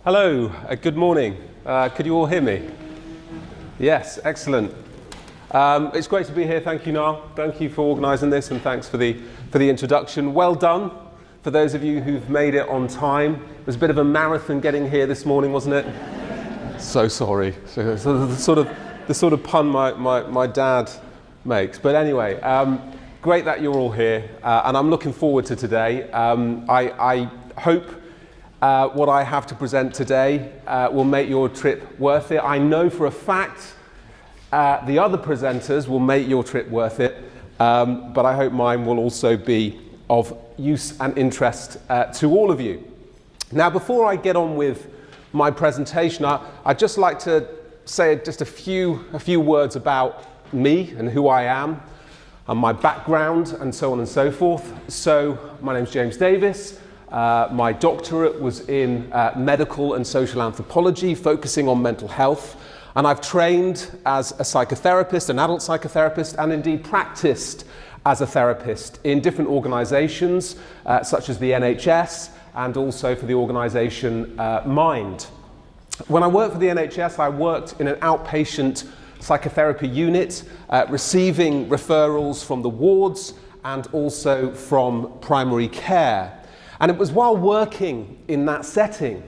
Hello, good morning. Could you all hear me? Yes, excellent. It's great to be here. Thank you, Niall. Thank you for organising this, and thanks for the introduction. Well done for those of you who've made it on time. It was a bit of a marathon getting here this morning, wasn't it? So sorry. So the sort of pun my dad makes. But anyway, great that you're all here, and I'm looking forward to today. I hope what I have to present today will make your trip worth it. I know for a fact the other presenters will make your trip worth it, but I hope mine will also be of use and interest to all of you. Now, before I get on with my presentation, I'd just like to say just a few words about me and who I am and my background and so on and so forth. So, my name's James Davies. My doctorate was in medical and social anthropology, focusing on mental health, and I've trained as a psychotherapist, an adult psychotherapist, and indeed practiced as a therapist in different organisations such as the NHS and also for the organisation Mind. When I worked for the NHS, I worked in an outpatient psychotherapy unit, receiving referrals from the wards and also from primary care. And it was while working in that setting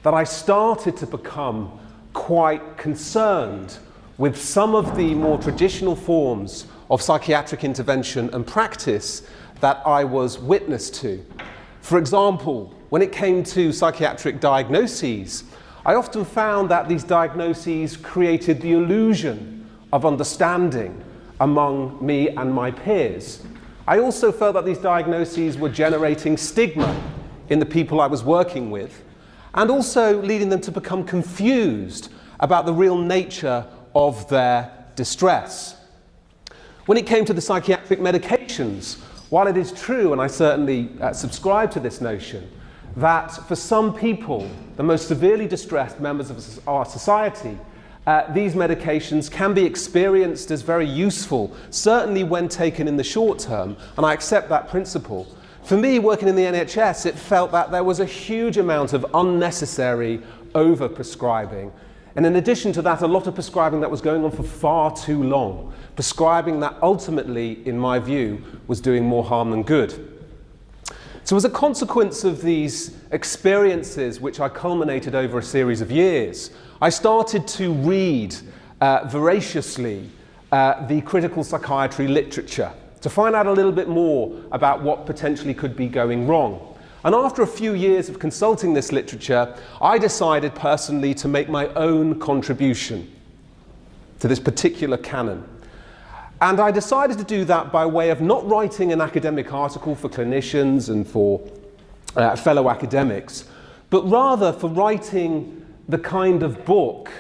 that I started to become quite concerned with some of the more traditional forms of psychiatric intervention and practice that I was witness to. For example, when it came to psychiatric diagnoses, I often found that these diagnoses created the illusion of understanding among me and my peers. I also felt that these diagnoses were generating stigma in the people I was working with, and also leading them to become confused about the real nature of their distress. When it came to the psychiatric medications, while it is true, and I certainly subscribe to this notion, that for some people, the most severely distressed members of our society, these medications can be experienced as very useful, certainly when taken in the short term, and I accept that principle. For me, working in the NHS, it felt that there was a huge amount of unnecessary over-prescribing. And in addition to that, a lot of prescribing that was going on for far too long. Prescribing that ultimately, in my view, was doing more harm than good. So as a consequence of these experiences, which I culminated over a series of years, I started to read voraciously the critical psychiatry literature to find out a little bit more about what potentially could be going wrong. And after a few years of consulting this literature, I decided personally to make my own contribution to this particular canon. And I decided to do that by way of not writing an academic article for clinicians and for fellow academics, but rather for writing the kind of book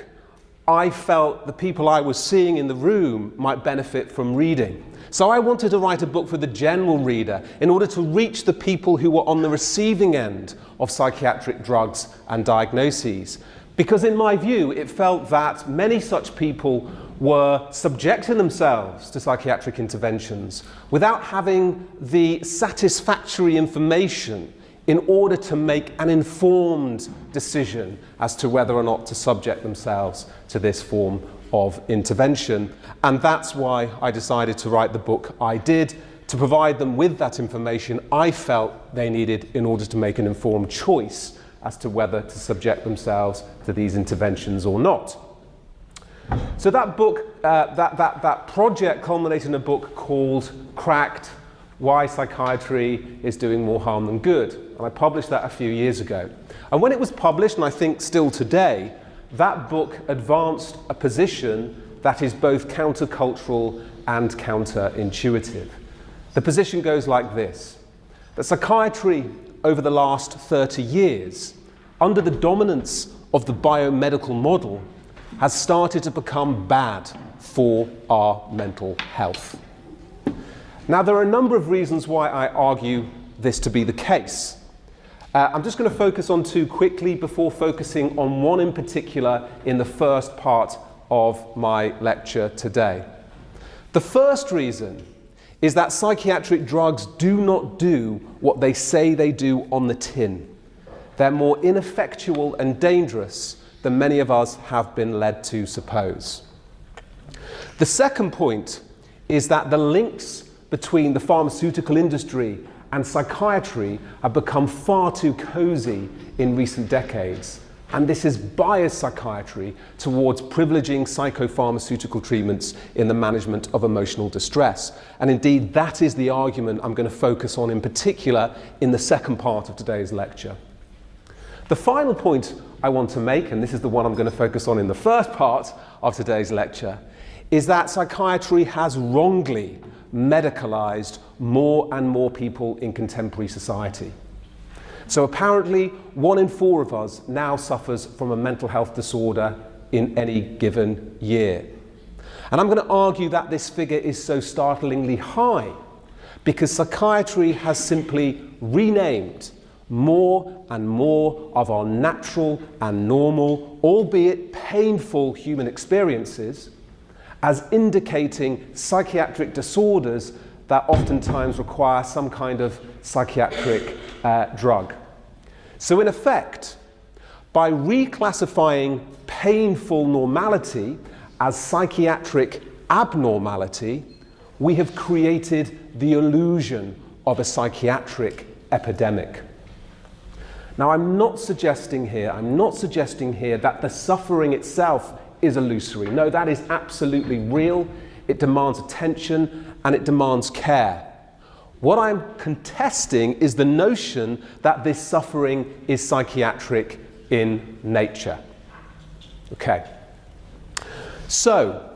I felt the people I was seeing in the room might benefit from reading. So I wanted to write a book for the general reader in order to reach the people who were on the receiving end of psychiatric drugs and diagnoses. Because in my view, it felt that many such people were subjecting themselves to psychiatric interventions without having the satisfactory information in order to make an informed decision as to whether or not to subject themselves to this form of intervention. And that's why I decided to write the book I did, to provide them with that information I felt they needed in order to make an informed choice as to whether to subject themselves to these interventions or not. So that book, that project culminated in a book called Cracked: Why Psychiatry is Doing More Harm Than Good. And I published that a few years ago. And when it was published, and I think still today, that book advanced a position that is both countercultural and counterintuitive. The position goes like this: that psychiatry over the last 30 years, under the dominance of the biomedical model, has started to become bad for our mental health. Now, there are a number of reasons why I argue this to be the case. I'm just going to focus on two quickly before focusing on one in particular in the first part of my lecture today. The first reason is that psychiatric drugs do not do what they say they do on the tin. they're more ineffectual and dangerous than many of us have been led to suppose. The second point is that the links between the pharmaceutical industry and psychiatry have become far too cozy in recent decades, and this has biased psychiatry towards privileging psychopharmaceutical treatments in the management of emotional distress. And indeed, that is the argument I'm going to focus on in particular in the second part of today's lecture. The final point I want to make, and this is the one I'm going to focus on in the first part of today's lecture, is that psychiatry has wrongly medicalized more and more people in contemporary society. So apparently 1 in 4 of us now suffers from a mental health disorder in any given year. And I'm going to argue that this figure is so startlingly high because psychiatry has simply renamed more and more of our natural and normal, albeit painful human experiences as indicating psychiatric disorders that oftentimes require some kind of psychiatric drug. So in effect, by reclassifying painful normality as psychiatric abnormality, we have created the illusion of a psychiatric epidemic. Now, I'm not suggesting here that the suffering itself is illusory. No, that is absolutely real. It demands attention and it demands care. What I'm contesting is the notion that this suffering is psychiatric in nature. Okay. So,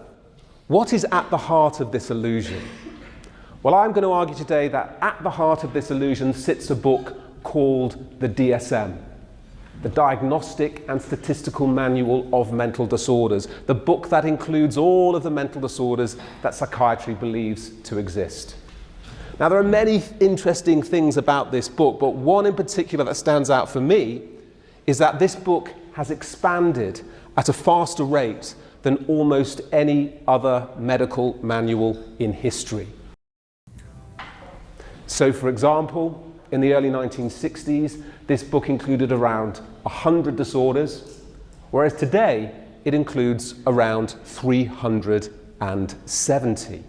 what is at the heart of this illusion? Well, I'm going to argue today that at the heart of this illusion sits a book called the DSM, the Diagnostic and Statistical Manual of Mental Disorders, the book that includes all of the mental disorders that psychiatry believes to exist. Now, there are many interesting things about this book, but one in particular that stands out for me is that this book has expanded at a faster rate than almost any other medical manual in history. So, for example, in the early 1960s, this book included around 100 disorders, whereas today it includes around 370.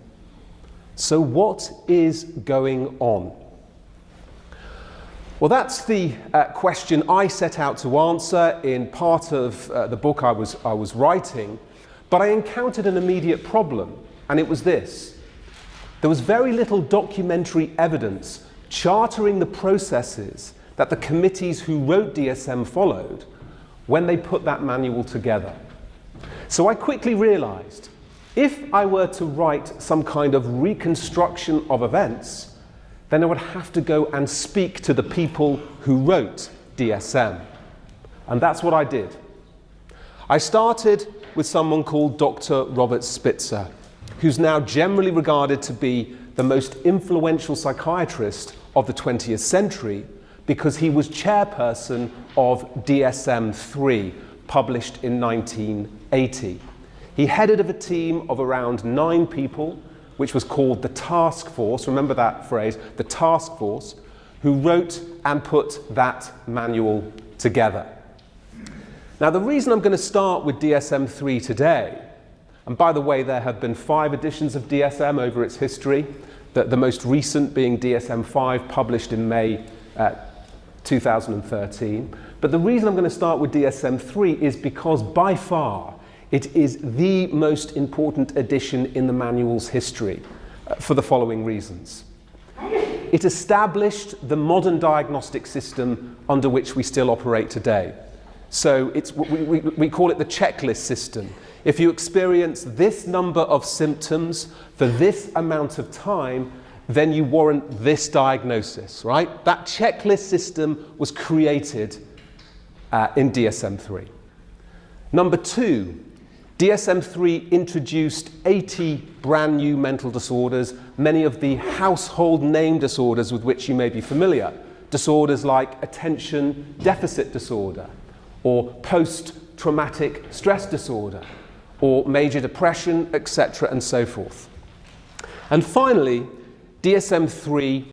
So what is going on? Well, that's the question I set out to answer in part of the book I was writing, but I encountered an immediate problem, and it was this. There was very little documentary evidence chartering the processes that the committees who wrote DSM followed when they put that manual together. So I quickly realized, if I were to write some kind of reconstruction of events, then I would have to go and speak to the people who wrote DSM. And that's what I did. I started with someone called Dr. Robert Spitzer, who's now generally regarded to be the most influential psychiatrist of the 20th century because he was chairperson of DSM-3, published in 1980. He headed of a team of around 9 people, which was called the task force, remember that phrase, the task force, who wrote and put that manual together. Now, the reason I'm going to start with DSM-3 today, and by the way, there have been 5 editions of DSM over its history, the most recent being DSM-5, published in May 2013. But the reason I'm going to start with DSM-3 is because by far it is the most important edition in the manual's history for the following reasons. It established the modern diagnostic system under which we still operate today. So we call it the checklist system. If you experience this number of symptoms for this amount of time, then you warrant this diagnosis, right? That checklist system was created in DSM-3. Number 2, DSM-3 introduced 80 brand new mental disorders, many of the household name disorders with which you may be familiar. Disorders like attention deficit disorder, or post-traumatic stress disorder, or major depression, etc., and so forth. And finally, DSM-3